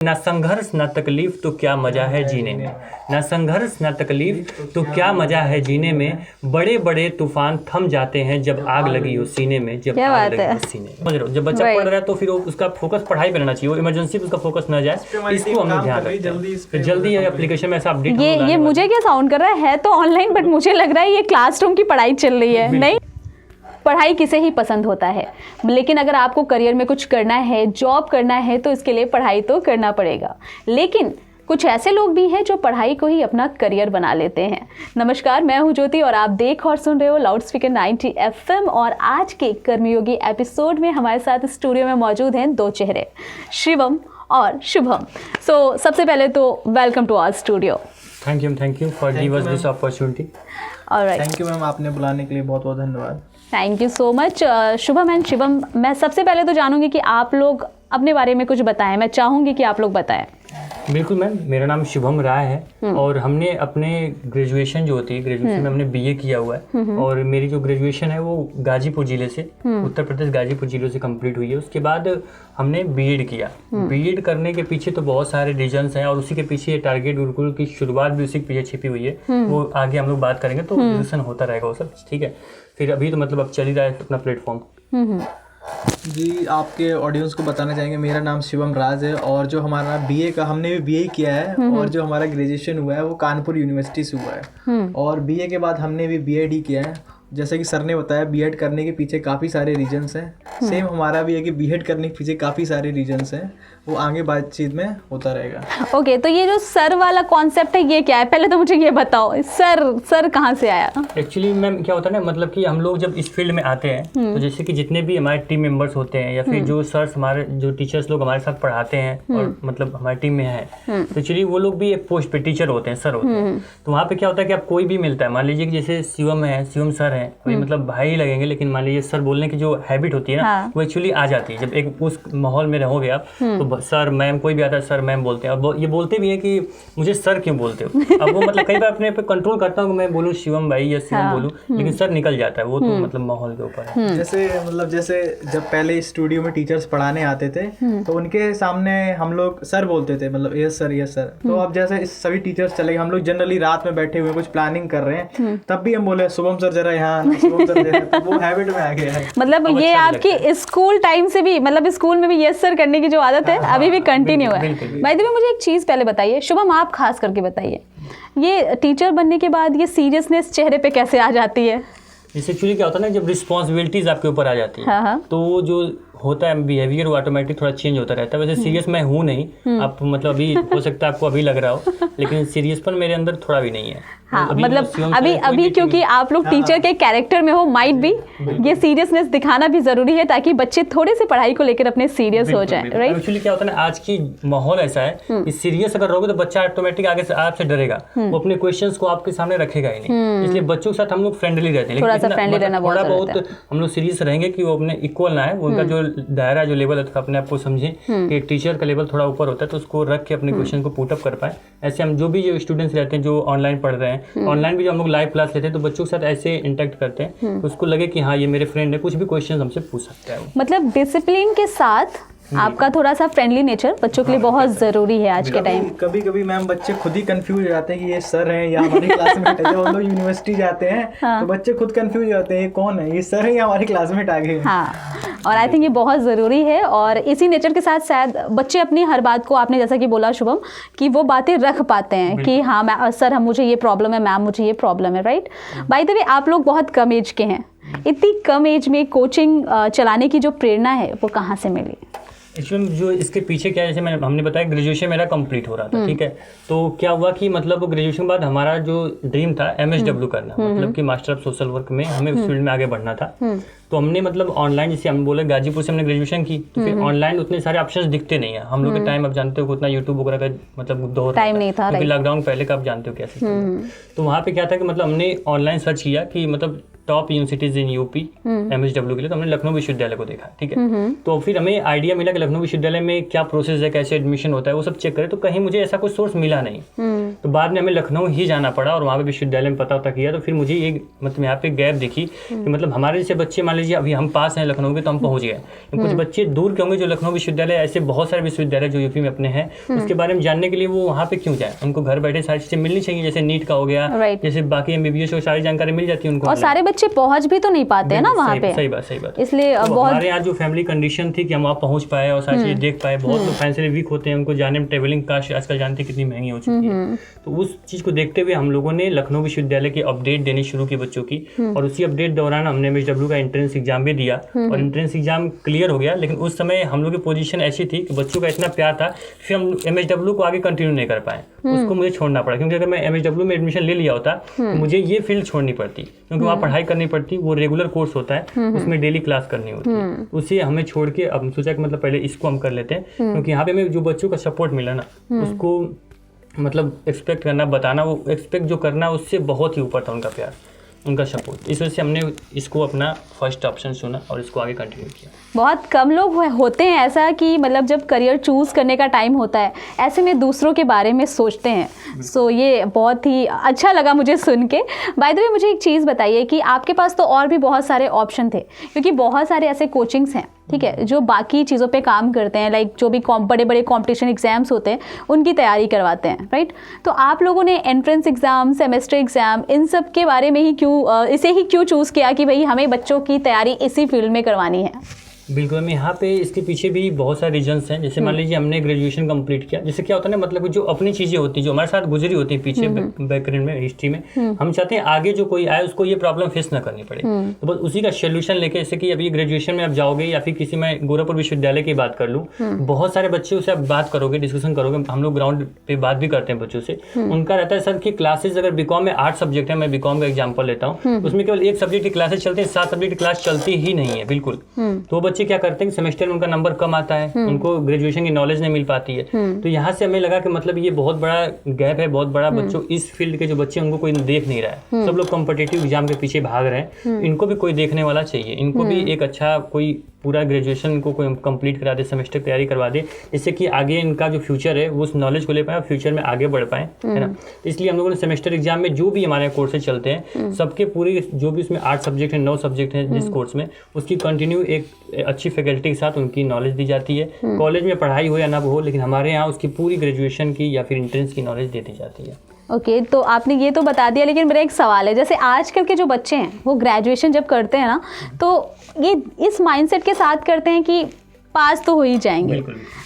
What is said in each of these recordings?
ना संघर्ष ना तकलीफ तो क्या मजा है जीने में, ना संघर्ष ना तकलीफ तो क्या मजा है जीने में, बड़े बड़े तूफान थम जाते हैं जब आग लगी हो सीने में, जब आग लगी हो सीने में। समझ रहे हो, जब बच्चा पढ़ रहा है तो फिर उसका फोकस पढ़ाई पे रहना चाहिए, वो इमरजेंसी पे उसका फोकस ना जाए, इसको हम लोग ध्यान रखते हैं। जल्दी एप्लीकेशन में ऐसा अपडेट ये मुझे क्या साउंड कर रहा है तो ऑनलाइन, बट मुझे लग रहा है ये क्लासरूम की पढ़ाई चल रही है। नहीं, पढ़ाई किसे ही पसंद होता है, लेकिन अगर आपको करियर में कुछ करना है, जॉब करना है, तो इसके लिए पढ़ाई तो करना पड़ेगा। लेकिन कुछ ऐसे लोग भी हैं जो पढ़ाई को ही अपना करियर बना लेते हैं। नमस्कार, मैं हूं ज्योति और आप देख और सुन रहे हो लाउड स्पीकर 90 FM। और आज के कर्मयोगी एपिसोड में हमारे साथ स्टूडियो में मौजूद हैं दो चेहरे, शिवम और शुभम। सो सबसे पहले तो welcome to our studio. Thank you for give us this opportunity. All right, thank you ma'am, आपने बुलाने के लिए बहुत बहुत धन्यवाद। Thank you so much. Shubham and Shivam, मैं सबसे पहले तो जानूंगी कि आप लोग अपने बारे में कुछ बताएं। मैं चाहूंगी कि आप लोग बताएं। बिल्कुल मैम, मेरा नाम शुभम राय है और हमने अपने ग्रेजुएशन जो होती है, ग्रेजुएशन में हमने बीए किया हुआ है और मेरी जो ग्रेजुएशन है वो गाजीपुर जिले से, उत्तर प्रदेश गाजीपुर जिले से कंप्लीट हुई है। उसके बाद हमने बीएड किया। बीएड करने के पीछे तो बहुत सारे रीजंस हैं और उसी के पीछे टारगेट गुरुकुल की शुरुआत भी उसी के पीछे छिपी हुई है। वो आगे हम लोग बात करेंगे तो डिस्कशन होता रहेगा वो सब, ठीक है। फिर अभी तो मतलब अब चल ही रहा है अपना प्लेटफॉर्म। जी, आपके ऑडियंस को बताना चाहेंगे, मेरा नाम शिवम राज है और जो हमारा बीए का, हमने भी बीए किया है और जो हमारा ग्रेजुएशन हुआ है वो कानपुर यूनिवर्सिटी से हुआ है और बीए के बाद हमने भी बीएड ही किया है। जैसे कि सर ने बताया, बीएड करने के पीछे काफ़ी सारे रीजंस हैं। सेम हमारा भी है कि बीएड करने के पीछे काफ़ी सारे रीजंस हैं, वो आगे बातचीत में होता रहेगा। ओके, तो ये जो सर वाला कॉन्सेप्ट है ये क्या है? पहले तो मुझे ये बताओ, सर कहाँ से आया? एक्चुअली मैम क्या होता है ना, मतलब कि हम लोग जब इस फील्ड में आते हैं तो जैसे कि जितने भी हमारे टीम मेंबर्स होते हैं या फिर जो सर्स, हमारे जो टीचर्स लोग हमारे साथ पढ़ाते हैं और मतलब हमारी टीम में है, तो एक्चुअली वो लोग भी एक पोस्ट पे टीचर होते हैं, सर होते हैं। तो वहाँ पे क्या होता है कि आप कोई भी मिलता है, मान लीजिए कि जैसे शिवम है, शिवम सर है, अभी मतलब भाई लगेंगे, लेकिन मान लीजिए सर बोलने की जो हैबिट होती है ना, वो एक्चुअली आ जाती है जब एक उस माहौल में रहोगे आप। तो सर मैम, कोई भी आता है सर मैम बोलते हैं और ये बोलते भी हैं कि मुझे सर क्यों बोलते हो। अब वो मतलब कई बार अपने पे कंट्रोल करता हूँ कि मैं बोलूँ शिवम भाई या शिवम बोलूँ, लेकिन सर निकल जाता है, वो तो मतलब माहौल के ऊपर है। जैसे जब पहले स्टूडियो में टीचर्स पढ़ाने आते थे तो उनके सामने हम लोग सर बोलते थे, मतलब यस सर यस सर। तो अब जैसे सभी टीचर्स चले गए, हम लोग जनरली रात में बैठे हुए कुछ प्लानिंग कर रहे हैं, तब भी हम बोले शुभम सर जरा यहाँ, शुभम सर जरा, तो वो हैबिट में आ गया है। मतलब ये आपकी स्कूल टाइम से भी, मतलब स्कूल में भी यस सर करने की जो आदत है अभी भी कंटिन्यू है। भाई देखिए, मुझे एक चीज पहले बताइए, शुभम आप खास करके बताइए, ये टीचर बनने के बाद ये सीरियसनेस चेहरे पे कैसे आ जाती है? इससे एक्चुअली क्या होता है ना, जब रिस्पॉन्सिबिलिटीज आपके ऊपर आ जाती है तो जो होता है बिहेवियर वो ऑटोमेटिक थोड़ा चेंज होता रहता है। वैसे सीरियस मैं हूँ नहीं, आप मतलब अभी हो सकता है आपको अभी लग रहा हो, लेकिन सीरियसपन मेरे अंदर थोड़ा भी नहीं है। हाँ, मतलब अभी क्योंकि आप लोग टीचर के कैरेक्टर में हो, माइट भी ये सीरियसनेस दिखाना भी जरूरी है ताकि बच्चे थोड़े से पढ़ाई को लेकर अपने सीरियस हो जाए, राइट? एक्चुअली क्या होता है ना, आज की माहौल ऐसा है कि सीरियस अगर रहोगे तो बच्चा ऑटोमेटिक आगे से आपसे डरेगा, वो अपने क्वेश्चंस को आपके सामने रखेगा ही नहीं। इसलिए बच्चों के साथ हम लोग फ्रेंडली रहते हैं, लेकिन थोड़ा बहुत हम लोग सीरियस रहेंगे कि वो अपने इक्वल ना है, उनका जो दायरा, जो लेवल है, अपने आप को समझे कि टीचर का लेवल थोड़ा ऊपर होता है, तो उसको रख के अपने क्वेश्चन को पुट अप कर पाए। ऐसे हम जो भी जो स्टूडेंट्स रहते हैं जो ऑनलाइन पढ़ रहे हैं, ऑनलाइन भी जो हम लोग लाइव क्लास लेते हैं, तो बच्चों के साथ ऐसे इंटरेक्ट करते हैं तो उसको लगे कि हाँ ये मेरे फ्रेंड है, कुछ भी क्वेश्चन हमसे पूछ सकता है। मतलब डिसिप्लिन के साथ आपका थोड़ा सा फ्रेंडली नेचर बच्चों के लिए बहुत जरूरी है आज के टाइम। कभी कभी मैम बच्चे खुद ही कंफ्यूज हो जाते हैं कि ये सर हैं या हमारी क्लासमेट है। जब हम लोग यूनिवर्सिटी जाते हैं तो बच्चे खुद कंफ्यूज हो जाते हैं, ये कौन है, ये सर है या हमारी क्लासमेट आ गए। हाँ, और आई थिंक ये बहुत ज़रूरी है और इसी नेचर के साथ शायद बच्चे अपनी हर बात को, आपने जैसा कि बोला शुभम, कि वो बातें रख पाते हैं कि हाँ मैं सर, हम मुझे ये प्रॉब्लम है, मैम मुझे ये प्रॉब्लम है, राइट? बाय द वे, आप लोग बहुत कम एज के हैं, इतनी कम एज में कोचिंग चलाने की जो प्रेरणा है वो कहाँ से मिली? एक्चुअली जो इसके पीछे क्या है, जैसे हमने बताया ग्रेजुएशन मेरा कंप्लीट हो रहा था, ठीक है। तो क्या हुआ कि मतलब ग्रेजुएशन के बाद हमारा जो ड्रीम था MSW करना, मतलब कि मास्टर ऑफ सोशल वर्क में हमें उस फील्ड में आगे बढ़ना था। तो हमने मतलब ऑनलाइन, जैसे हम बोले गाजीपुर से हमने ग्रेजुएशन की, तो फिर ऑनलाइन उतने सारे ऑप्शंस दिखते नहीं है हम लोग के टाइम। अब जानते हो उतना यूट्यूब वगैरह का मतलब दौर टाइम नहीं था, क्योंकि लॉकडाउन पहले का आप जानते हो कैसे। तो वहाँ पे क्या था कि मतलब हमने ऑनलाइन सर्च किया कि मतलब top universities in UP MSW के लिए, तो हमने लखनऊ विश्वविद्यालय को देखा, ठीक है। तो फिर हमें आइडिया मिला कि लखनऊ विश्वविद्यालय में क्या प्रोसेस है, कैसे एडमिशन होता है, वो सब चेक करें, तो कहीं मुझे ऐसा कोई सोर्स मिला नहीं। तो तो बाद में हमें लखनऊ ही जाना पड़ा और वहाँ पे विश्वविद्यालय में पता किया। तो फिर मुझे एक मतलब यहाँ पे गैप दिखी कि मतलब हमारे जैसे बच्चे मान लीजिए अभी हम पास हैं लखनऊ के तो हम पहुँच गए, कुछ बच्चे दूर के होंगे जो लखनऊ विश्वविद्यालय, ऐसे बहुत सारे विश्वविद्यालय जो यूपी में अपने हैं, उसके बारे में जानने के लिए वो वहाँ पे क्यों जाए? उनको घर बैठे सारी चीज़ें मिलनी चाहिए, जैसे नीट का हो गया, जैसे बाकी MBBS को सारी जानकारी मिल जाती है उनको। और सारे बच्चे पहुँच भी तो नहीं पाते हैं ना वहाँ पे। सही बात। इसलिए हमारे यहाँ जो फैमिली कंडीशन थी कि हम वहाँ पहुँच पाए और सारी चीज़ें देख पाए। बहुत लोग फाइनेंशियली वीक होते हैं, उनको जाने में ट्रेवलिंग कास्ट आजकल जानते कितनी महंगी हो चुकी है। तो उस चीज़ को देखते हुए हम लोगों ने लखनऊ विश्वविद्यालय की अपडेट देनी शुरू की बच्चों की, और उसी अपडेट दौरान हमने MHW का एंट्रेंस एग्जाम भी दिया और एंट्रेंस एग्जाम क्लियर हो गया। लेकिन उस समय हम लोग की पोजीशन ऐसी थी कि बच्चों का इतना प्यार था, फिर हम MHW को आगे कंटिन्यू नहीं कर पाए, उसको मुझे छोड़ना पड़ा। क्योंकि अगर मैं MHW में एडमिशन ले लिया होता तो मुझे ये फील्ड छोड़नी पड़ती, क्योंकि वहाँ पढ़ाई करनी पड़ती, वो रेगुलर कोर्स होता है, उसमें डेली क्लास करनी होती है। उसे हमें छोड़ के अब सोचा कि मतलब पहले इसको हम कर लेते हैं, क्योंकि यहाँ पे हमें जो बच्चों का सपोर्ट मिला ना, उसको मतलब एक्सपेक्ट करना, बताना, वो एक्सपेक्ट जो करना उससे बहुत ही ऊपर था उनका प्यार, उनका सपोर्ट। इस वजह से हमने इसको अपना फर्स्ट ऑप्शन चुना और इसको आगे कंटिन्यू किया। बहुत कम लोग होते हैं ऐसा कि मतलब जब करियर चूज़ करने का टाइम होता है ऐसे में दूसरों के बारे में सोचते हैं। सो ये बहुत ही अच्छा लगा मुझे सुन के। बाय द वे मुझे एक चीज़ बताइए कि आपके पास तो और भी बहुत सारे ऑप्शन थे, क्योंकि बहुत सारे ऐसे कोचिंग्स हैं, ठीक है, जो बाकी चीज़ों पे काम करते हैं, लाइक जो भी बड़े बड़े कॉम्पिटिशन एग्जाम्स होते हैं उनकी तैयारी करवाते हैं, राइट। तो आप लोगों ने एंट्रेंस एग्ज़ाम, सेमेस्टर एग्ज़ाम, इन सब के बारे में ही इसे ही क्यों चूज़ किया कि भाई हमें बच्चों की तैयारी इसी फील्ड में करवानी है? बिल्कुल मैम, यहाँ पे इसके पीछे भी बहुत सारे रीजंस हैं। जैसे मान लीजिए हमने ग्रेजुएशन कंप्लीट किया, जैसे क्या होता है ना, मतलब जो अपनी चीज़ें होती हैं जो हमारे साथ गुजरी होती हैं पीछे बैकग्राउंड में, हिस्ट्री में, हम चाहते हैं आगे जो कोई आए उसको ये प्रॉब्लम फेस ना करनी पड़े। तो बस उसी का सोल्यूशन लेके, जैसे कि अभी ग्रेजुएशन में आप जाओगे या फिर किसी में गोरखपुर विश्वविद्यालय की बात कर लूँ, बहुत सारे बच्चे से आप बात करोगे, डिस्कशन करोगे, हम लोग ग्राउंड पे बात भी करते हैं बच्चों से, उनका रहता है सर कि क्लासेज अगर बीकॉम में 8 सब्जेक्ट है, मैं बीकॉम का एग्जाम्पल लेता हूँ, उसमें केवल 1 सब्जेक्ट की क्लासेज चलते हैं, 7 सब्जेक्ट की क्लास चलती ही नहीं है बिल्कुल। तो बच्चे क्या करते हैं, सेमेस्टर में उनका नंबर कम आता है, उनको ग्रेजुएशन की नॉलेज नहीं मिल पाती है। तो यहाँ से हमें लगा कि मतलब ये बहुत बड़ा गैप है, बहुत बड़ा, बच्चों इस फील्ड के जो बच्चे उनको कोई देख नहीं रहा है, सब लोग कॉम्पिटिटिव एग्जाम के पीछे भाग रहे हैं, इनको भी कोई देखने वाला चाहिए, इनको भी एक अच्छा कोई पूरा ग्रेजुएशन को कोई कंप्लीट करा दे, सेमेस्टर तैयारी करवा दे, जिससे कि आगे इनका जो फ्यूचर है वो उस नॉलेज को ले पाए, फ्यूचर में आगे बढ़ पाए, है ना। इसलिए हम लोगों ने सेमेस्टर एग्जाम में जो भी हमारे कोर्सेज चलते हैं, सबके पूरी जो भी उसमें 8 सब्जेक्ट हैं, 9 सब्जेक्ट हैं जिस कोर्स में, उसकी कंटिन्यू एक अच्छी फैकल्टी के साथ उनकी नॉलेज दी जाती है। कॉलेज में पढ़ाई हो या ना हो, लेकिन हमारे यहाँ उसकी पूरी ग्रेजुएशन की या फिर एंट्रेंस की नॉलेज दे दी जाती है। ओके, तो आपने ये तो बता दिया, लेकिन मेरा एक सवाल है, जैसे आजकल के जो बच्चे हैं वो ग्रेजुएशन जब करते हैं ना, तो ये इस माइंडसेट के साथ करते हैं कि पास तो हो ही जाएंगे,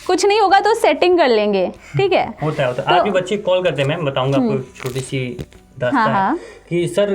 कुछ नहीं होगा तो सेटिंग कर लेंगे, ठीक है। होता है। आज भी बच्चे कॉल करते हैं, मैं बताऊंगा आपको छोटी सी दास्तान है कि सर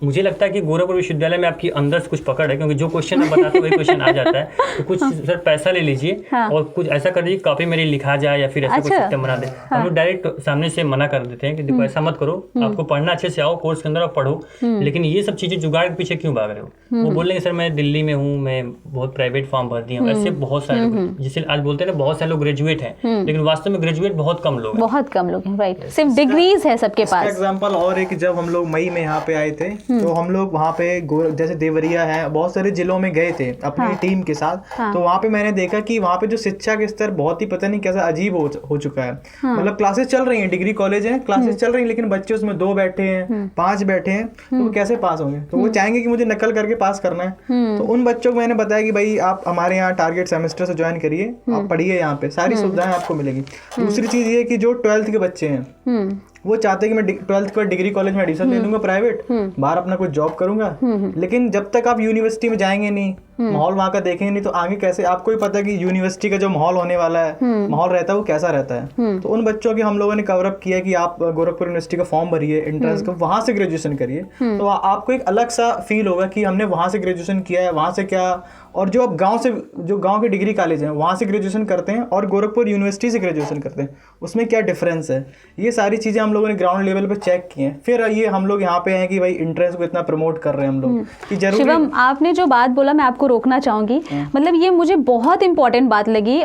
मुझे लगता है कि गोरखपुर विश्वविद्यालय में आपकी अंदर से कुछ पकड़ है, क्योंकि जो क्वेश्चन आप बताते हो वही क्वेश्चन आ जाता है, तो कुछ सर पैसा ले लीजिए और कुछ ऐसा कर दीजिए, कॉपी मेरी लिखा जाए या फिर ऐसा कुछ सिस्टम बना दे। हम लोग डायरेक्ट सामने से मना कर देते हैं कि देखो ऐसा मत करो, आपको पढ़ना अच्छे से आओ, कोर्स के अंदर आप पढ़ो, लेकिन ये सब चीज़ें जुगाड़ के पीछे क्यों भाग रहे हो? वो बोल लेंगे सर मैं दिल्ली में हूँ, मैं बहुत प्राइवेट फॉर्म भर दिया हूँ। ऐसे बहुत सारे लोग, जिसे आज बोलते हैं ना, बहुत सारे लोग ग्रेजुएट हैं, लेकिन वास्तव में ग्रेजुएट बहुत कम लोग हैं, राइट, सिर्फ डिग्रीज है सबके पास। एग्जाम्पल और एक, जब हम लोग मई में यहाँ पे आए थे, तो हम लोग वहाँ पे जैसे देवरिया है, बहुत सारे जिलों में गए थे अपनी टीम के साथ। तो वहाँ पे मैंने देखा कि वहाँ पे जो शिक्षा के स्तर बहुत ही पता नहीं कैसा अजीब हो चुका है। मतलब क्लासेस चल रही हैं, डिग्री कॉलेज है, क्लासेस चल रही हैं, लेकिन बच्चे उसमें 2 बैठे हैं, 5 बैठे हैं, तो वो कैसे पास होंगे? तो वो चाहेंगे कि मुझे नकल करके पास करना है। तो उन बच्चों को मैंने बताया कि भाई आप हमारे यहाँ टारगेट सेमेस्टर से ज्वाइन करिए, आप पढ़िए, यहाँ पे सारी सुविधाएं आपको मिलेगी। दूसरी चीज ये कि जो 12th के बच्चे हैं वो चाहते हैं कि मैं 12th के बाद डिग्री कॉलेज में एडमिशन ले लूंगा प्राइवेट, बाहर अपना कुछ जॉब करूंगा, लेकिन जब तक आप यूनिवर्सिटी में जाएंगे नहीं, माहौल वहाँ का देखेंगे नहीं, तो आगे कैसे? आपको ही पता है कि यूनिवर्सिटी का जो माहौल होने वाला है, माहौल रहता है वो कैसा रहता है। तो उन बच्चों की हम लोगों ने कवर अप किया कि आप गोरखपुर यूनिवर्सिटी का फॉर्म भरिए, एंट्रेंस का, वहाँ से ग्रेजुएशन करिए, तो आपको एक अलग सा फील होगा कि हमने वहाँ से ग्रेजुएशन किया है, वहाँ से क्या। और जो अब गांव के डिग्री कॉलेज हैं वहाँ से ग्रेजुएशन करते हैं और गोरखपुर यूनिवर्सिटी से ग्रेजुएशन करते हैं, उसमें क्या डिफरेंस है, ये सारी चीज़ें हम लोगों ने ग्राउंड लेवल पे चेक की हैं। फिर ये हम लोग यहाँ पे हैं कि भाई एंट्रेंस को इतना प्रमोट कर रहे हैं हम लोग कि जरूर। शिवम, आपने जो बात बोला मैं आपको रोकना चाहूँगी, मतलब ये मुझे बहुत इंपॉर्टेंट बात लगी।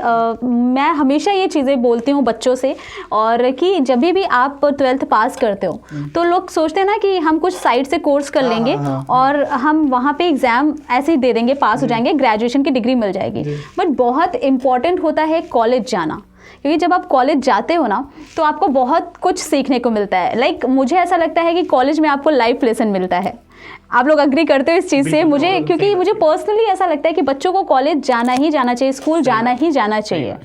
मैं हमेशा ये चीज़ें बोलती हूँ बच्चों से, और कि जब भी आप 12th पास करते हो तो लोग सोचते हैं ना कि हम कुछ साइड से कोर्स कर लेंगे और हम वहाँ पे एग्जाम ऐसे ही दे देंगे, पास हो जाएंगे, ग्रेजुएशन की डिग्री मिल जाएगी। बट बहुत इंपॉर्टेंट होता है कॉलेज जाना, क्योंकि जब आप कॉलेज जाते हो ना तो आपको बहुत कुछ सीखने को मिलता है। लाइक मुझे ऐसा लगता है कि कॉलेज में आपको लाइफ लेसन मिलता है। आप लोग अग्री करते हो इस चीज़ से? मुझे क्योंकि मुझे पर्सनली ऐसा लगता है कि बच्चों को कॉलेज जाना ही जाना चाहिए, स्कूल जाना ही जाना चाहिए।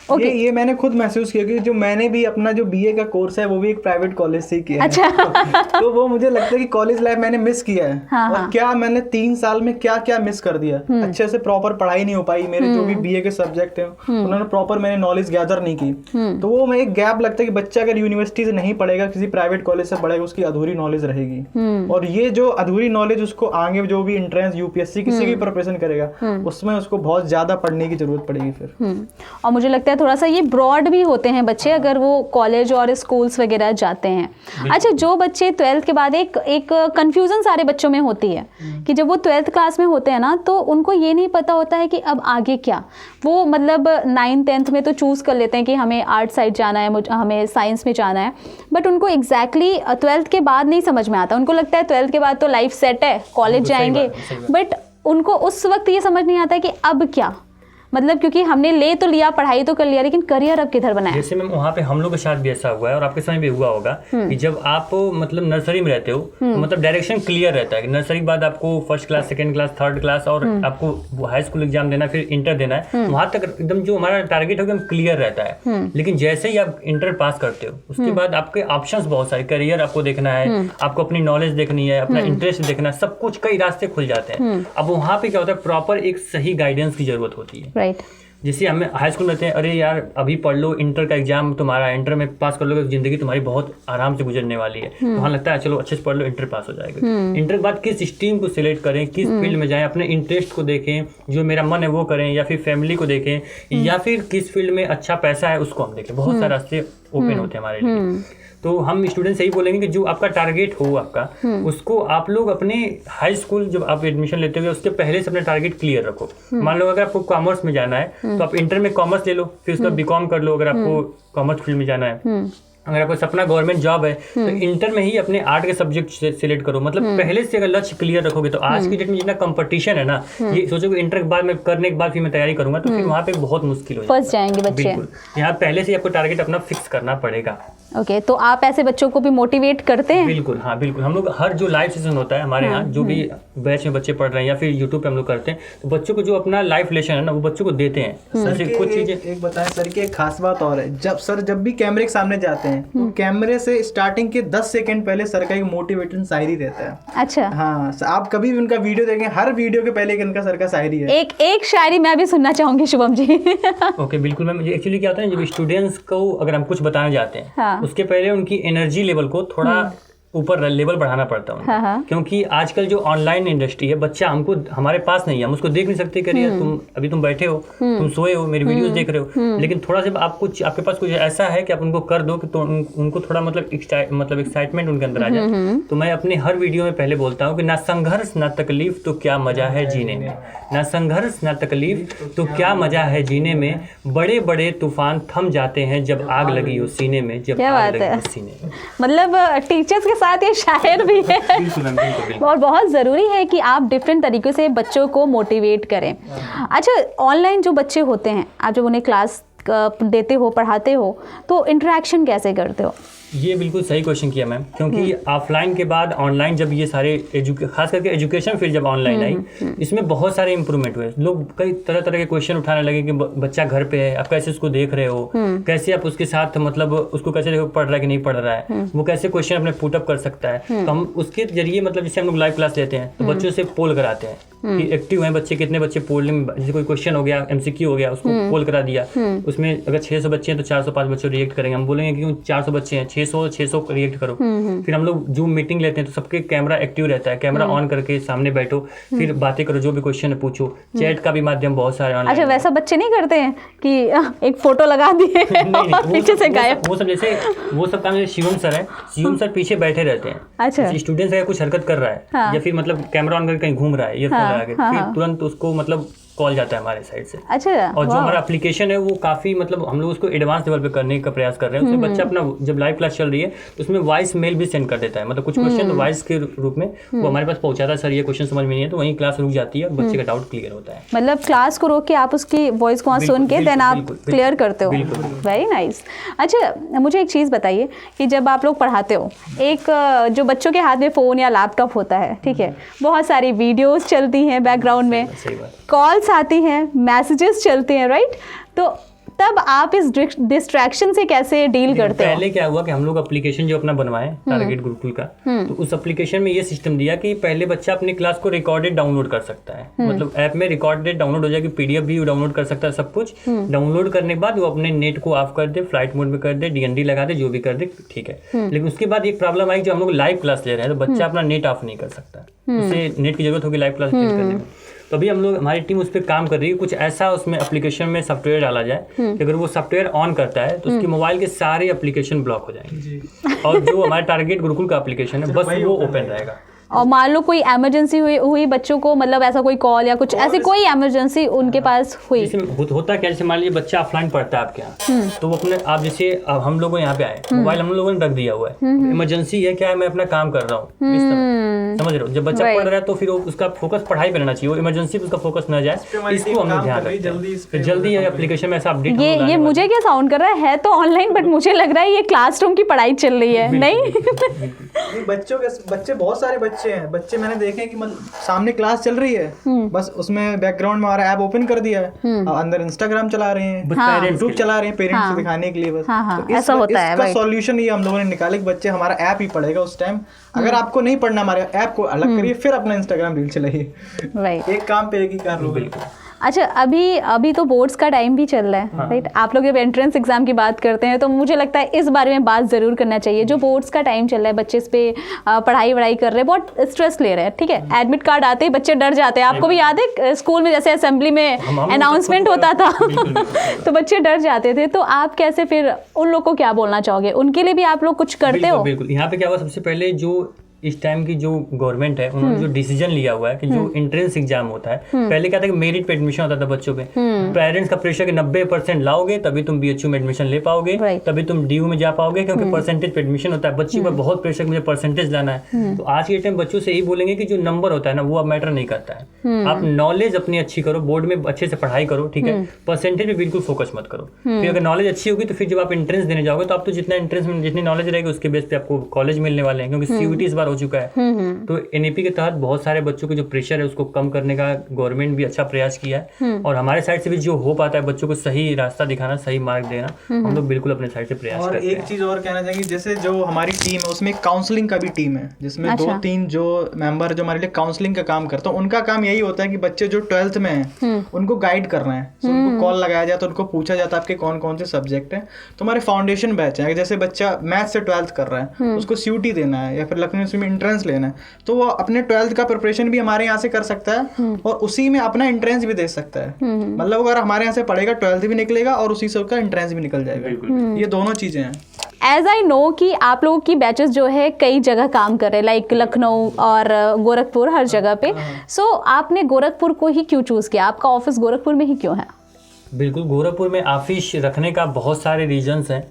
Okay. ये मैंने खुद महसूस किया कि जो मैंने भी अपना जो बीए का कोर्स है वो भी एक प्राइवेट कॉलेज से ही किया है। अच्छा। तो वो मुझे लगता है कि कॉलेज लाइफ मैंने मिस किया है। हाँ, और हाँ। क्या मैंने 3 साल में क्या क्या मिस कर दिया। अच्छे से प्रॉपर पढ़ाई नहीं हो पाई, मेरे जो भी बीए के सब्जेक्ट हैं उन्होंने प्रॉपर मैंने नॉलेज गैदर नहीं की। तो वो मैं एक गैप लगता है कि बच्चा अगर यूनिवर्सिटी से नहीं पढ़ेगा, किसी प्राइवेट कॉलेज से पढ़ेगा, उसकी अधूरी नॉलेज रहेगी। और ये जो अधूरी नॉलेज उसको आगे जो भी एंट्रेंस यूपीएससी किसी भी प्रिपरेशन करेगा उसमें उसको बहुत ज्यादा पढ़ने की जरूरत पड़ेगी फिर। और मुझे लगता है थोड़ा सा ये ब्रॉड भी होते हैं बच्चे अगर वो कॉलेज और स्कूल्स वगैरह जाते हैं। अच्छा, जो बच्चे 12th के बाद एक कंफ्यूजन सारे बच्चों में होती है कि जब वो 12th क्लास में होते हैं ना तो उनको ये नहीं पता होता है कि अब आगे क्या। वो मतलब 9th 10th में तो चूज़ कर लेते हैं कि हमें आर्ट साइड जाना है, हमें साइंस में जाना है, बट उनको एग्जैक्टली 12th के बाद नहीं समझ में आता। उनको लगता है 12th के बाद तो लाइफ सेट है, कॉलेज जाएंगे, बट उनको उस वक्त ये समझ नहीं आता कि अब क्या, मतलब क्योंकि हमने ले तो लिया, पढ़ाई तो कर लिया, लेकिन करियर अब किधर बनाए। जैसे मैम वहाँ पे हम लोग के साथ भी ऐसा हुआ है और आपके समय भी हुआ होगा कि जब आप मतलब नर्सरी में रहते हो तो मतलब डायरेक्शन क्लियर रहता है कि नर्सरी के बाद आपको first class, second class, third class और आपको हाई स्कूल एग्जाम देना, फिर इंटर देना है। वहाँ तक एकदम जो हमारा टारगेट है एकदम क्लियर रहता है। लेकिन जैसे ही आप इंटर पास करते हो उसके बाद आपके ऑप्शंस बहुत सारे, करियर आपको देखना है, आपको अपनी नॉलेज देखनी है, अपना इंटरेस्ट देखना है, सब कुछ कई रास्ते खुल जाते हैं। अब वहाँ पे क्या होता है, प्रॉपर एक सही गाइडेंस की जरूरत होती है। राइट। जैसे हमें हाई स्कूल में रहते हैं, अरे यार अभी पढ़ लो, इंटर का एग्जाम तुम्हारा, इंटर में पास कर लोगे, जिंदगी तुम्हारी बहुत आराम से गुजरने वाली है। वहाँ लगता है चलो अच्छे से पढ़ लो, इंटर पास हो जाएगा। इंटर के बाद किस स्ट्रीम को सिलेक्ट करें, किस फील्ड में जाएं, अपने इंटरेस्ट को देखें, जो मेरा मन है वो करें, या फिर फैमिली को देखें, या फिर किस फील्ड में अच्छा पैसा है उसको हम देखें। बहुत सारे रास्ते ओपन होते हैं हमारे लिए। तो हम स्टूडेंट से ही बोलेंगे कि जो आपका टारगेट हो आपका, उसको आप लोग अपने हाई स्कूल जब आप एडमिशन लेते हो उसके पहले से अपना टारगेट क्लियर रखो। मान लो अगर आपको कॉमर्स में जाना है तो आप इंटर में कॉमर्स ले लो, फिर उसका बीकॉम कर लो अगर आपको कॉमर्स फील्ड में जाना है। अगर आपको सपना गवर्नमेंट जॉब है तो इंटर में ही अपने आर्ट के सब्जेक्ट सिलेक्ट करो। मतलब पहले से अगर लक्ष्य क्लियर रखोगे तो आज की डेट में जितना कंपटीशन है ना, ये सोचो कि इंटर के बाद मैं करने के बाद फिर मैं तैयारी करूंगा तो फिर वहाँ पे बहुत मुश्किल हो जाएगा, फंस जाएंगे बच्चे। बिल्कुल, यहाँ पहले से आपको टारगेट अपना फिक्स करना पड़ेगा। ओके, तो आप ऐसे बच्चों को भी मोटिवेट करते हैं? बिल्कुल, हाँ बिल्कुल। हम लोग हर जो लाइव सेशन होता है हमारे यहाँ, जो भी बैच में बच्चे पढ़ रहे हैं या फिर यूट्यूब पे हम लोग करते हैं, तो बच्चों को जो अपना लाइफ लेसन है ना वो बच्चों को देते हैं। सर कुछ चीजें एक बताएं सर की एक खास बात और है, जब भी कैमरे के सामने जाते हैं तो कैमरे से स्टार्टिंग के 10 सेकंड पहले सर का एक मोटिवेशन शायरी रहता है। अच्छा। हाँ, आप कभी भी उनका वीडियो देखें, हर वीडियो के पहले इनका सर का शायरी है। एक शायरी मैं भी सुनना चाहूंगी शुभम जी। ओके बिल्कुल मैम। एक्चुअली क्या होता है, जब स्टूडेंट्स को अगर हम कुछ बताना चाहते हैं, हाँ। उसके पहले उनकी एनर्जी लेवल को थोड़ा ऊपर लेवल बढ़ाना पड़ता है उनको। हाँ। क्योंकि आजकल जो ऑनलाइन इंडस्ट्री है, बच्चा हमको हमारे पास नहीं है, हम उसको देख नहीं सकते। करियर तुम बैठे हो, तुम सोए हो, मेरी वीडियोस देख रहे हो, लेकिन थोड़ा सा आपके पास कुछ ऐसा है कि आप उनको कर दो कि तो उनको थोड़ा मतलब एक्साइटमेंट उनके अंदर आ जाए। तो मैं अपने हर वीडियो में पहले बोलता हूँ कि ना संघर्ष ना तकलीफ तो क्या मजा है जीने में, ना संघर्ष ना तकलीफ तो क्या मजा है जीने में, बड़े बड़े तूफान थम जाते हैं जब आग लगी हो सीने में, जब आग लगी हो सीने में। मतलब टीचर्स के साथ ये शायर भी है। और बहुत ज़रूरी है कि आप डिफरेंट तरीक़े से बच्चों को मोटिवेट करें। अच्छा, ऑनलाइन जो बच्चे होते हैं, आप जब उन्हें क्लास देते हो, पढ़ाते हो, तो इंटरेक्शन कैसे करते हो? ये बिल्कुल सही क्वेश्चन किया मैम, क्योंकि ऑफलाइन के बाद ऑनलाइन जब ये सारे खास करके एजुकेशन फील्ड जब ऑनलाइन आई, इसमें बहुत सारे इंप्रूवमेंट हुए। लोग कई तरह तरह के क्वेश्चन उठाने लगे कि बच्चा घर पे है, आप कैसे उसको देख रहे हो, कैसे आप उसके साथ मतलब उसको कैसे देखो पढ़ रहा है कि नहीं पढ़ रहा है, वो कैसे क्वेश्चन अपने पुटअप कर सकता है। तो हम उसके जरिए मतलब जैसे हम लोग लाइव क्लास लेते हैं तो बच्चों से पोल कराते हैं कि एक्टिव हैं बच्चे, कितने बच्चे पोल में, जैसे कोई क्वेश्चन हो गया, एमसीक्यू हो गया, उसको पोल करा दिया। उसमें अगर 600 बच्चे हैं तो 405 बच्चे रिएक्ट करेंगे। हम बोलेंगे कि 400 बच्चे हैं, 600 रिएक्ट करो। फिर हम लोग जूम मीटिंग लेते हैं तो सबके कैमरा एक्टिव रहता है, कैमरा ऑन करके सामने बैठो, फिर बातें करो, जो भी क्वेश्चन है पूछो। चैट का भी माध्यम बहुत सारे ऑनलाइन। अच्छा, वैसा बच्चे नहीं करते हैं कि एक फोटो लगा दिए पीछे से गायब? वो सब जैसे वो सब काम शिवम सर है, शिवम सर पीछे बैठे रहते हैं। अच्छा। स्टूडेंट्स अगर कुछ हरकत कर रहा है या फिर मतलब कैमरा ऑन करके कहीं घूम रहा है, ईयरफोन लगा के, फिर तुरंत उसको मतलब कॉल जाता है हमारे साइड से। अच्छा, और जो हमारा एप्लीकेशन है वो काफ़ी मतलब हम लोग उसको एडवांस लेवल पे करने का प्रयास कर रहे हैं। उसमें बच्चा अपना जब लाइव क्लास चल रही है तो उसमें वॉइस मेल भी सेंड कर देता है, मतलब कुछ क्वेश्चन वॉइस के रूप में वो हमारे पास पहुंचाता है, सर ये क्वेश्चन समझ में नहीं है, तो वहीं क्लास रुक जाती है, बच्चे का डाउट क्लियर होता है। मतलब क्लास को रोक के आप उसकी वॉइस को वहाँ सुन के देन आप क्लियर करते हो। Very nice. अच्छा, मुझे एक चीज़ बताइए कि जब आप लोग पढ़ाते हो, एक जो बच्चों के हाथ में फ़ोन या लैपटॉप होता है, ठीक है, बहुत सारी वीडियोस चलती हैं बैकग्राउंड में, कॉल्स आती हैं, मैसेजेस चलते हैं, राइट? तो तब आप इस डिस्ट्रैक्शन से कैसे डील करते हो? पहले क्या हुआ कि हम लोग एप्लीकेशन जो अपना बनवाए टारगेट गुरुकुल का, तो उस एप्लीकेशन में ये सिस्टम दिया कि पहले बच्चा अपनी क्लास को रिकॉर्डेड डाउनलोड कर सकता है, मतलब ऐप में रिकॉर्डेड डाउनलोड हो जाएगी, पीडीएफ भी डाउनलोड कर सकता है, सब कुछ डाउनलोड करने के बाद वो अपने नेट को ऑफ कर दे, फ्लाइट मोड में कर दे, डीएनडी लगा दे, जो भी कर दे, ठीक है। लेकिन उसके बाद एक प्रॉब्लम आई, जो हम लोग लाइव क्लास ले रहे हैं तो बच्चा अपना नेट ऑफ नहीं कर सकता, उसे नेट की जरूरत होगी लाइव क्लास करने में। तो अभी हम लोग, हमारी टीम उस पर काम कर रही है, कुछ ऐसा उसमें एप्लीकेशन में सॉफ्टवेयर डाला जाए कि अगर वो सॉफ्टवेयर ऑन करता है तो उसके मोबाइल के सारे एप्लीकेशन ब्लॉक हो जाएंगे और जो हमारे टारगेट गुरुकुल का एप्लीकेशन है बस वो ओपन रहेगा। और मान लो कोई इमरजेंसी हुई बच्चों को, मतलब ऐसा कोई कॉल या कुछ ऐसी कोई इमरजेंसी उनके पास हुई, जैसे होता क्या, जैसे मान लीजिए बच्चा ऑफलाइन पढ़ता है आपके यहाँ, तो वो अपने, आप जैसे अब हम लोग यहाँ पे आए, मोबाइल हम लोगों ने रख दिया हुआ है, इमरजेंसी है, क्या है, मैं अपना काम कर रहा हूँ, समझ रहे हो, जब बच्चा पढ़ रहा है तो फिर उसका फोकस पढ़ाई पे रहना चाहिए, वो इमरजेंसी पे उसका फोकस न जाए, इसको हम लोग ध्यान रखते हैं। जल्दी एप्लीकेशन में ऐसा अपडेट, ये मुझे क्या साउंड कर रहा है तो ऑनलाइन, बट मुझे लग रहा है ये क्लासरूम की पढ़ाई चल रही है, नहीं? बच्चे बहुत सारे बच्चे हैं, बच्चे मैंने देखे कि मतलब सामने क्लास चल रही है, बस उसमें बैकग्राउंड में हमारा ऐप ओपन कर दिया है, अंदर इंस्टाग्राम चला रहे हैं, यूट्यूब चला रहे हैं, पेरेंट्स को दिखाने के लिए बस। तो ऐसा होता है। इसका सॉल्यूशन ये हम लोगों ने निकाला कि बच्चे हमारा ऐप ही पढ़ेगा उस टाइम। अगर आपको नहीं पढ़ना, हमारे ऐप को अलग करिए, फिर अपना इंस्टाग्राम रील चलाइए। एक काम पे एक ही काम। बिल्कुल। अच्छा, अभी तो बोर्ड्स का टाइम भी चल रहा है, राइट? आप लोग जब एंट्रेंस एग्जाम की बात करते हैं तो मुझे लगता है इस बारे में बात ज़रूर करना चाहिए। जो बोर्ड्स का टाइम चल रहा है, बच्चे इस पे पढ़ाई वढ़ाई कर रहे हैं, बहुत स्ट्रेस ले रहे हैं, ठीक है? एडमिट कार्ड आते ही बच्चे डर जाते हैं। आपको भी याद है स्कूल में जैसे असेंबली में अनाउंसमेंट होता था तो बच्चे डर जाते थे। तो आप कैसे फिर उन लोग को क्या बोलना चाहोगे? उनके लिए भी आप लोग कुछ करते हो? बिल्कुल। यहाँ पे क्या हुआ, सबसे पहले जो इस टाइम की जो गवर्नमेंट है उन्होंने जो डिसीजन लिया हुआ है कि जो एंट्रेंस एग्जाम होता है, पहले क्या था कि मेरिट पे एडमिशन होता था बच्चों पे, पेरेंट्स का प्रेशर कि 90% लाओगे तभी तुम बीएचयू में एडमिशन ले पाओगे, तभी तुम डीयू में जा पाओगे, क्योंकि परसेंटेज पे एडमिशन होता है। बच्चे पर बहुत प्रेशर, मुझे परसेंटेज लाना है। तो आज के टाइम बच्चों से यही बोलेंगे कि जो नंबर होता है ना, वो अब मैटर नहीं करता है। आप नॉलेज अपनी अच्छी करो, बोर्ड में अच्छे से पढ़ाई करो, ठीक है, परसेंटेज पे बिल्कुल फोकस मत करो। फिर अगर नॉलेज अच्छी होगी तो फिर जब आप एंट्रेंस देने जाओगे तो आप तो जितना एंट्रेंस में जितनी नॉलेज रहेगी उसके बेस पे आपको कॉलेज मिलने वाले हैं, क्योंकि सीयूईटी इस बार हो चुका है। तो एनईपी के तहत बहुत सारे बच्चों के जो प्रेशर है उसको कम करने का गवर्नमेंट भी अच्छा प्रयास किया है, और हमारे साइड से भी जो हो पाता है बच्चों को सही रास्ता दिखाना, सही मार्ग देना, हम लोग बिल्कुल अपने साइड से प्रयास करते हैं। और एक चीज और कहना चाहेंगे, जैसे जो हमारी टीम है उसमें काउंसलिंग का भी टीम है, जिसमें 2-3 जो मेंबर जो हमारे लिए काउंसलिंग का काम करते हैं। उनका काम यही होता है कि बच्चे जो 12th में हैं उनको गाइड करना है। तो उनको कॉल लगाया जाए तो उनको पूछा जाता है आपके कौन कौन से सब्जेक्ट हैं। तो हमारे फाउंडेशन बैच है, जैसे बच्चा मैथ से 12th कर रहा है, उसको सीयूटी देना है या फिर लखनऊ यूनिवर्सिटी में एंट्रेंस लेना है, तो वो अपने 12th का प्रिपरेशन भी हमारे यहाँ से कर सकता है और उसी में अपना एंट्रेंस भी दे सकता है। मतलब अगर हमारे यहाँ से पढ़ेगा 12th भी निकलेगा और उसी से उसका एंट्रेंस भी निकल जाएगा। ये दोनों चीजें हैं। एज आई नो कि आप लोगों की बैचेस जो है कई जगह काम कर रहे हैं, लाइक लखनऊ और गोरखपुर, हर जगह पे। सो आपने गोरखपुर को ही क्यों चूज किया? आपका ऑफिस गोरखपुर में ही क्यों है? बिल्कुल, गोरखपुर में ऑफिस रखने का बहुत सारे रीजंस हैं।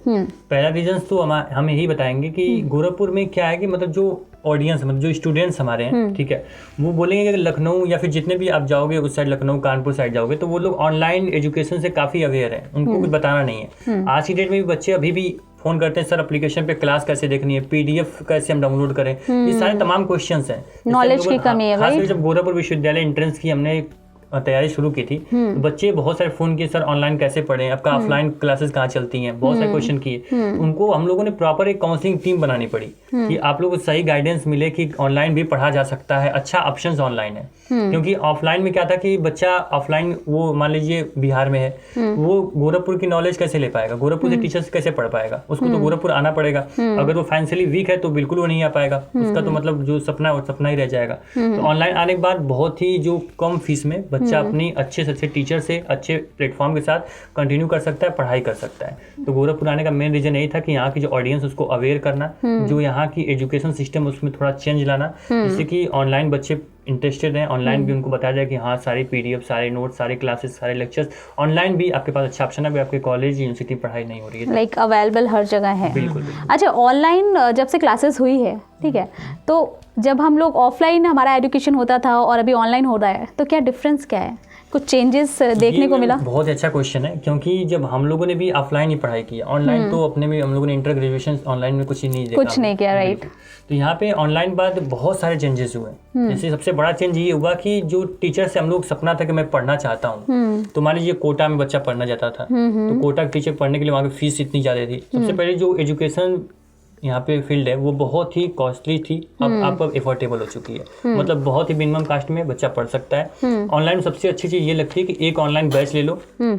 पहला रीजन तो हम यही बताएंगे कि गोरखपुर में क्या है कि मतलब जो ऑडियंस, मतलब जो स्टूडेंट्स हमारे हैं, ठीक है, वो बोलेंगे कि लखनऊ या फिर जितने भी आप जाओगे उस साइड, लखनऊ कानपुर साइड जाओगे, तो वो लोग ऑनलाइन एजुकेशन से काफ़ी अवेयर हैं, उनको कुछ बताना नहीं है। आज की डेट में भी बच्चे अभी भी फोन करते हैं, सर एप्लीकेशन पे क्लास कैसे देखनी है, पीडीएफ कैसे हम डाउनलोड करें, ये सारे तमाम क्वेश्चंस हैं। नॉलेज की कमी है भाई। जब गोरखपुर विश्वविद्यालय एंट्रेंस की हमने तैयारी शुरू की थी, तो बच्चे बहुत सारे फोन किए, सर ऑनलाइन कैसे पढ़ें, आपका ऑफलाइन क्लासेस कहाँ चलती हैं, बहुत सारे क्वेश्चन किए। उनको हम लोगों ने प्रॉपर एक काउंसलिंग टीम बनानी पड़ी कि आप लोगों को सही गाइडेंस मिले कि ऑनलाइन भी पढ़ा जा सकता है, अच्छा ऑप्शंस ऑनलाइन है। क्योंकि ऑफलाइन में क्या था कि बच्चा ऑफलाइन, वो मान लीजिए बिहार में है, वो गोरखपुर की नॉलेज कैसे ले पाएगा, गोरखपुर से टीचर्स कैसे पढ़ पाएगा, उसको तो गोरखपुर आना पड़ेगा। अगर वो फाइनेंशियली वीक है तो बिल्कुल वो नहीं आ पाएगा, उसका तो मतलब जो सपना है वो सपना ही रह जाएगा। तो ऑनलाइन आने के बाद बहुत ही जो कम फीस में बच्चा अपनी अच्छे से अच्छे टीचर से अच्छे प्लेटफॉर्म के साथ कंटिन्यू कर सकता है, पढ़ाई कर सकता है। तो गोरखपुर आने का मेन रीजन यही था कि यहाँ की जो ऑडियंस उसको अवेयर करना, जो यहाँ की एजुकेशन सिस्टम उसमें थोड़ा चेंज लाना, जिससे कि ऑनलाइन बच्चे इंटरेस्टेड हैं ऑनलाइन भी उनको बताया जाए कि हाँ सारी PDF, सारे नोट, सारे क्लासेस, सारे लेक्चर्स ऑनलाइन भी आपके पास अच्छा ऑप्शन है। अभी आपके कॉलेज यूनिवर्सिटी पढ़ाई नहीं हो रही है लाइक अवेलेबल हर जगह है। बिल्कुल। अच्छा, ऑनलाइन जब से क्लासेस हुई है, ठीक है, तो जब हम लोग ऑफलाइन हमारा एजुकेशन होता था और अभी ऑनलाइन हो रहा है, तो क्या डिफरेंस क्या है? कुछ चेंजेस देखने को मिला? बहुत अच्छा क्वेश्चन है, क्योंकि जब हम लोगों ने भी ऑफलाइन ही पढ़ाई की, ऑनलाइन तो अपने में हम लोगों ने इंटर ग्रेजुएशन ऑनलाइन में कुछ ही नहीं देखा, कुछ नहीं किया, राइट। तो यहाँ पे ऑनलाइन बाद बहुत सारे चेंजेस हुए। जैसे सबसे बड़ा चेंज ये हुआ कि जो टीचर से हम लोग सपना था कि मैं पढ़ना चाहता हूँ, तो मान लीजिए कोटा में बच्चा पढ़ना जाता था, तो कोटा के टीचर पढ़ने के लिए वहाँ की फीस इतनी ज़्यादा थी। सबसे पहले जो एजुकेशन यहाँ पे फील्ड है वो बहुत ही कॉस्टली थी, अब आप एफोर्डेबल हो चुकी है। मतलब बहुत ही मिनिमम कास्ट में बच्चा पढ़ सकता है। ऑनलाइन सबसे अच्छी चीज़ ये लगती है कि एक ऑनलाइन बैच ले लो,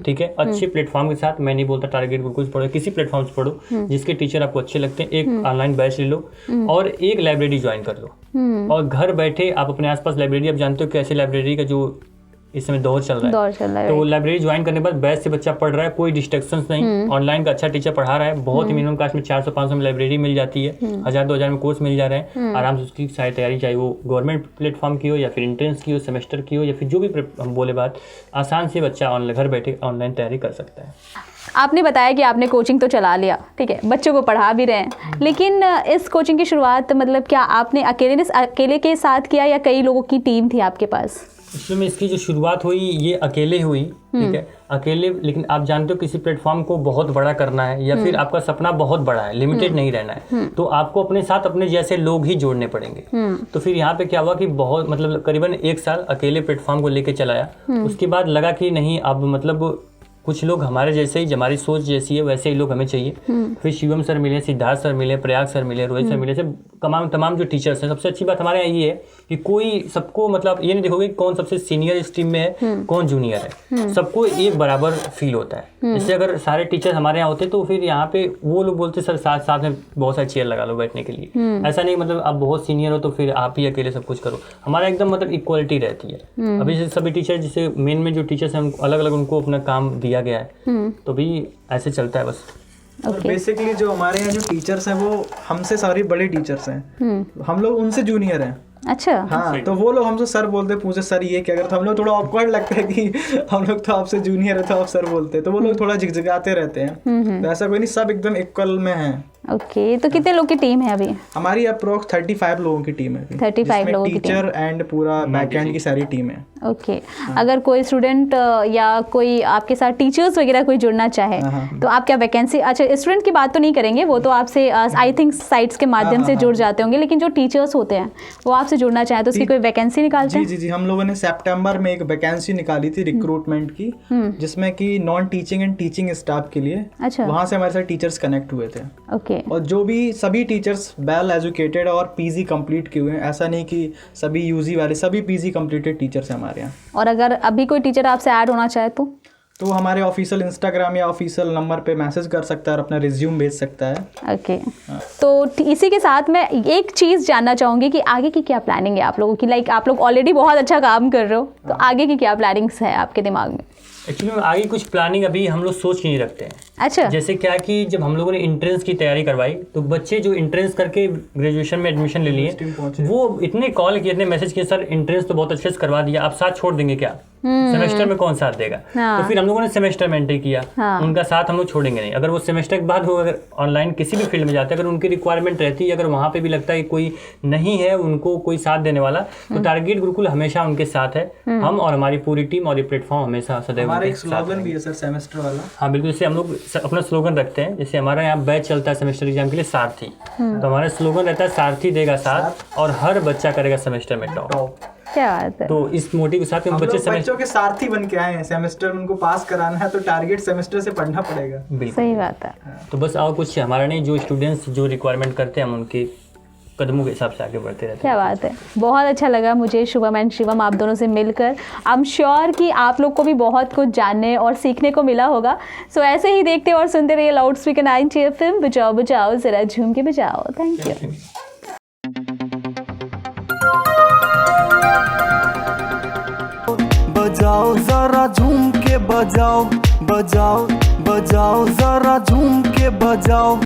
ठीक है, अच्छे प्लेटफॉर्म के साथ। मैं नहीं बोलता टारगेट गुरुकुल से पढ़ो, किसी प्लेटफॉर्म से पढ़ो जिसके टीचर आपको अच्छे लगते हैं, एक ऑनलाइन बैच ले लो और एक लाइब्रेरी ज्वाइन कर लो। और घर बैठे आप अपने आसपास लाइब्रेरी, आप जानते हो कैसे लाइब्रेरी का जो इस समय दौर चल रहा है, तो लाइब्रेरी ज्वाइन करने के बाद बैच से बच्चा पढ़ रहा है, कोई डिस्ट्रैक्शंस नहीं, ऑनलाइन का अच्छा टीचर पढ़ा रहा है, बहुत ही मिनिमम कास्ट में 400-500 में लाइब्रेरी मिल जाती है, 1000-2000 में कोर्स मिल जा रहे हैं, आराम से उसकी सारी तैयारी, चाहे वो गवर्नमेंट प्लेटफॉर्म की हो या फिर एंट्रेंस की हो, सेमेस्टर की हो या फिर जो भी हम बोले बात, आसान से बच्चा घर बैठे ऑनलाइन तैयारी कर सकता है। आपने बताया कि आपने कोचिंग तो चला लिया, ठीक है, बच्चों को पढ़ा भी रहे हैं, लेकिन इस कोचिंग की शुरुआत मतलब क्या आपने अकेले के साथ किया या कई लोगों की टीम थी आपके पास? इसमें इसकी जो शुरुआत हुई ये अकेले हुई, ठीक है, अकेले। लेकिन आप जानते हो किसी प्लेटफॉर्म को बहुत बड़ा करना है या फिर आपका सपना बहुत बड़ा है, लिमिटेड नहीं रहना है, तो आपको अपने साथ अपने जैसे लोग ही जोड़ने पड़ेंगे। तो फिर यहाँ पे क्या हुआ कि बहुत मतलब करीबन 1 साल अकेले प्लेटफॉर्म को लेके चलाया। उसके बाद लगा कि नहीं, अब मतलब कुछ लोग हमारे जैसे ही, हमारी सोच जैसी है वैसे ही लोग हमें चाहिए। फिर शिवम सर मिले, सिद्धार्थ सर मिले, प्रयाग सर मिले, रोहित सर मिले, सब तमाम जो टीचर्स हैं। सबसे अच्छी बात हमारे यहाँ ये है कि कोई सबको मतलब ये नहीं देखोगे कौन सबसे सीनियर इस टीम में है, कौन जूनियर है, सबको एक बराबर फील होता है। जैसे अगर सारे टीचर हमारे यहाँ होते तो फिर यहाँ पे वो लोग बोलते सर साथ साथ में बहुत सारी चेयर लगा लो बैठने के लिए। ऐसा नहीं मतलब आप बहुत सीनियर हो तो फिर आप ही अकेले सब कुछ करो। हमारा एकदम मतलब इक्वलिटी रहती है। अभी जैसे सभी टीचर, जैसे मेन में जो टीचर्स हैं अलग अलग उनको अपना काम दिया गया है, तो भी ऐसे चलता है बस। बेसिकली जो हमारे यहाँ जो टीचर्स हैं वो हमसे सारे बड़े टीचर्स हैं, हम लोग उनसे जूनियर हैं। अच्छा, हाँ, तो वो लोग हमसे सर बोलते, पूछे सर ये क्या करते, हम लोग थोड़ा ऑकवर्ड लगता है कि हम लोग तो आपसे जूनियर है तो आप सर बोलते हैं, तो वो लोग थोड़ा झिकझिकाते रहते हैं। तो ऐसा कोई नहीं, सब एकदम इक्वल में हैं। ओके, तो कितने लोग की टीम है अभी? हमारी अप्रोक्स 35 लोगों की टीम है। 35 लोगों की टीचर एंड पूरा बैकएंड की सारी टीम है। ओके, अगर कोई स्टूडेंट या कोई आपके साथ टीचर्स वगैरह कोई जुड़ना चाहे तो आप क्या वैकेंसी, अच्छा स्टूडेंट की बात तो नहीं करेंगे, वो तो आपसे आई थिंक साइट्स के माध्यम से जुड़ जाते होंगे, लेकिन जो टीचर्स होते हैं वो आपसे जुड़ना चाहे तो उसकी कोई वैकेंसी निकालते हैं? जी, हम लोगों ने सितंबर में एक वैकेंसी निकाली थी रिक्रूटमेंट की, जिसमें कि non teaching and teaching staff के लिए। अच्छा, वहाँ से हमारे साथ टीचर्स कनेक्ट हुए थे। ओके, और जो भी सभी टीचर्स वेल एजुकेटेड और पीजी कंप्लीट किए हुए हैं, ऐसा नहीं कि सभी यूजी वाले, सभी पीजी कंप्लीटेड टीचर्स हैं हमारे यहाँ। और अगर अभी कोई टीचर आपसे ऐड होना चाहे तो हमारे ऑफिशियल इंस्टाग्राम या ऑफिशियल नंबर पे मैसेज कर सकता है और अपना रिज्यूम भेज सकता है। ओके, तो इसी के साथ मैं एक चीज़ जानना चाहूँगी कि आगे की क्या प्लानिंग है आप लोगों की? लाइक आप लोग ऑलरेडी बहुत अच्छा काम कर रहे हो, तो आगे की क्या प्लानिंग्स है आपके दिमाग में? एक्चुअली आगे कुछ प्लानिंग अभी हम लोग सोच नहीं रखते हैं। अच्छा, जैसे क्या कि जब हम लोगों ने एंट्रेंस की तैयारी करवाई तो बच्चे जो एंट्रेंस करके ग्रेजुएशन में एडमिशन ले लिए, वो इतने कॉल किए, इतने मैसेज किए, सर एंट्रेंस तो बहुत अच्छे से करवा दिया, आप साथ छोड़ देंगे क्या? सेमेस्टर में कौन साथ देगा? तो फिर हम लोगों ने सेमेस्टर में एंट्री किया, उनका साथ हम लोग छोड़ेंगे नहीं। अगर वो सेमेस्टर के बाद वो अगर ऑनलाइन किसी भी फील्ड में जाते हैं, अगर उनकी रिक्वायरमेंट रहती है, अगर वहाँ पे भी लगता है कि कोई नहीं है उनको कोई साथ देने वाला, तो टारगेट गुरुकुल हमेशा उनके साथ है। हम और हमारी पूरी टीम और ये प्लेटफॉर्म हमेशा सदैव हमारा एक स्लोगन भी है सर, सेमेस्टर वाला। हाँ बिल्कुल, जैसे हम लोग अपना स्लोगन रखते हैं, जैसे हमारा यहाँ बैच चलता है सेमेस्टर एग्जाम के लिए सारथी, तो हमारा स्लोगन रहता है सारथी देगा साथ और हर बच्चा करेगा सेमेस्टर में टॉप। क्या बात है। तो इस मोटिव के साथ हम बच्चों के सारथी बन के आए हैं, सेमेस्टर उनको पास कराना है तो टारगेट सेमेस्टर से पढ़ना पड़ेगा। सही बात है। तो बस और कुछ हमारा नहीं, जो स्टूडेंट्स जो रिक्वायरमेंट करते हैं हम उनके कदमों के हिसाब से आगे बढ़ते रहते हैं। क्या बात है, बहुत अच्छा लगा मुझे शुभम एंड शिवम आप दोनों से मिलकर। आई एम श्योर कि आप लोग को भी बहुत कुछ जानने और सीखने को मिला होगा। सो ऐसे ही देखते और सुनते रहिए लाउड स्पीकर 90 FM, बजाओ बजाओ जरा झूम के बजाओ। Thank you. बजाओ जरा झूम के बजाओ, बजाओ बजाओ जरा झूम के बजाओ।